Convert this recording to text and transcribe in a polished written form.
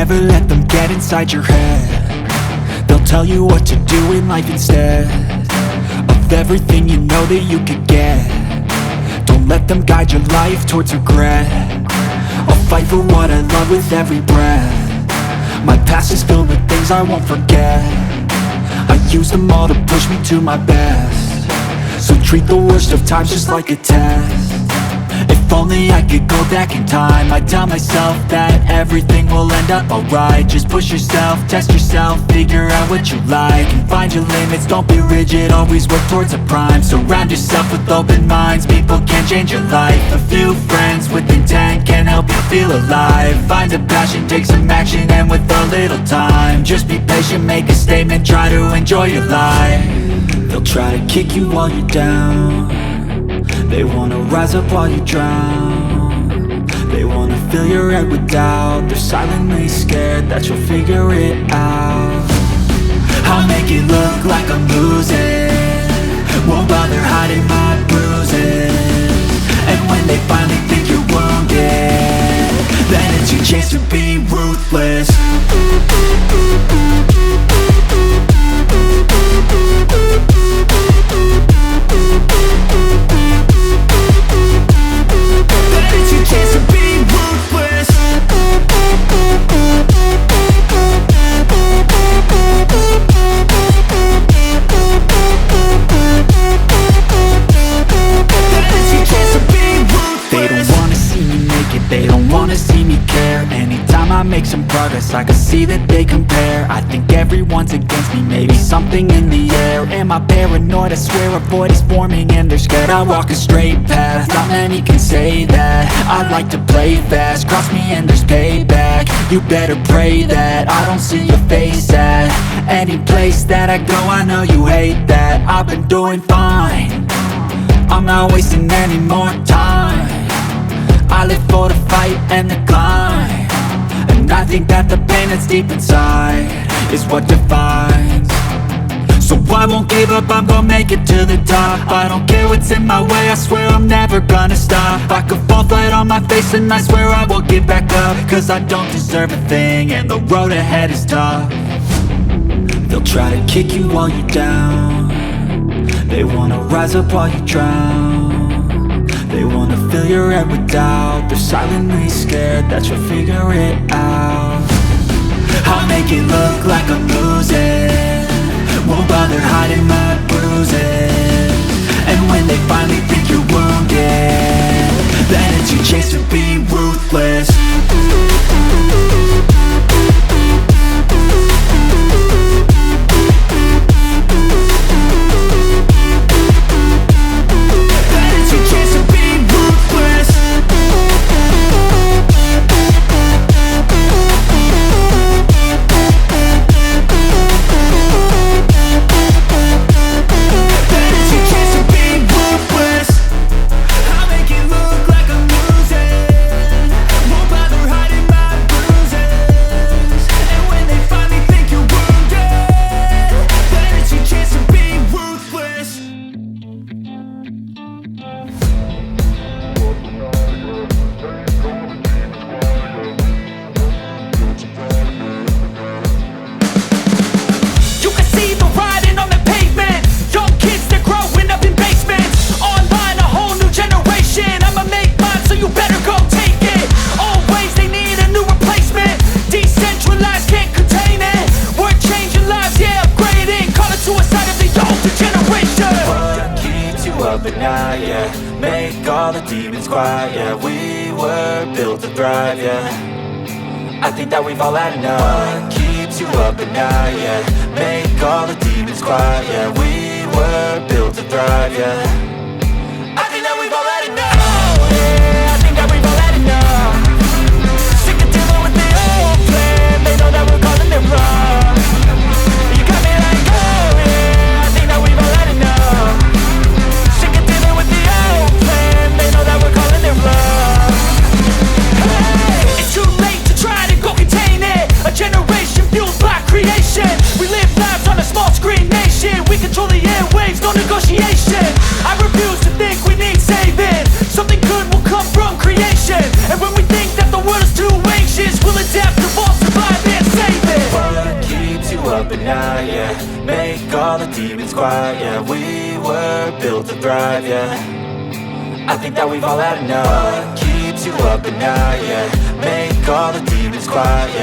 never let them get inside your head. They'll tell you what to do in life instead of everything you know that you could get. Don't let them guide your life towards regret. I'll fight for what I love with every breath. My past is filled with things I won't forget. I use them all to push me to my best. So treat the worst of times just like a test. If only I could go back in time, I'd tell myself that everything will end up alright. Just push yourself, test yourself, figure out what you like, and find your limits, don't be rigid, always work towards a prime. Surround yourself with open minds, people can change your life. A few friends with intent can help you feel alive. Find a passion, take some action, and with a little time, just be patient, make a statement, try to enjoy your life. They'll try to kick you while you're down. They wanna rise up while you drown. They wanna fill your head with doubt. They're silently scared that you'll figure it out. I'll make it look like I'm losing, won't bother hiding my bruises. And when they finally think you're wounded, then it's your chance to be ruthless. They don't wanna see me care. Anytime I make some progress, I can see that they compare. I think everyone's against me, maybe something in the air. Am I paranoid? I swear a void is forming and they're scared. I walk a straight path, not many can say that. I like to play fast, cross me and there's payback. You better pray that I don't see your face at any place that I go. I know you hate that. I've been doing fine, I'm not wasting any more time. I live for the fight and the climb, and I think that the pain that's deep inside is what defines. So I won't give up, I'm gonna make it to the top. I don't care what's in my way, I swear I'm never gonna stop. I could fall flat on my face and I swear I won't get back up, cause I don't deserve a thing and the road ahead is tough. They'll try to kick you while you're down. They wanna rise up while you drown. They wanna fill your head with doubt. They're silently scared that you'll figure it out. I'll make it look like I'm losing, won't bother hiding my bruises. And when they finally think you're wounded, then it's your chance to be ruthless. But now, yeah, make all the demons quiet, yeah. We were built to thrive, yeah. I think that we've all had enough. What keeps you up at night, yeah. Make all the demons quiet, yeah. We were built to thrive, yeah. I think that we've all had enough. Oh, yeah, I think that we've all had enough. Sick of dealing with the old plan. They know that we're calling it wrong. You got me like, oh, yeah, I think that we've all had enough. They know that we're calling it love. Hey, it's too late to try to go contain it. A generation fueled by creation. We live lives on a small screen nation. We control the airwaves, no negotiation. I demons quiet, yeah. We were built to thrive, yeah. I think that we've all had enough. What keeps you up at night, yeah. Make all the demons quiet, yeah.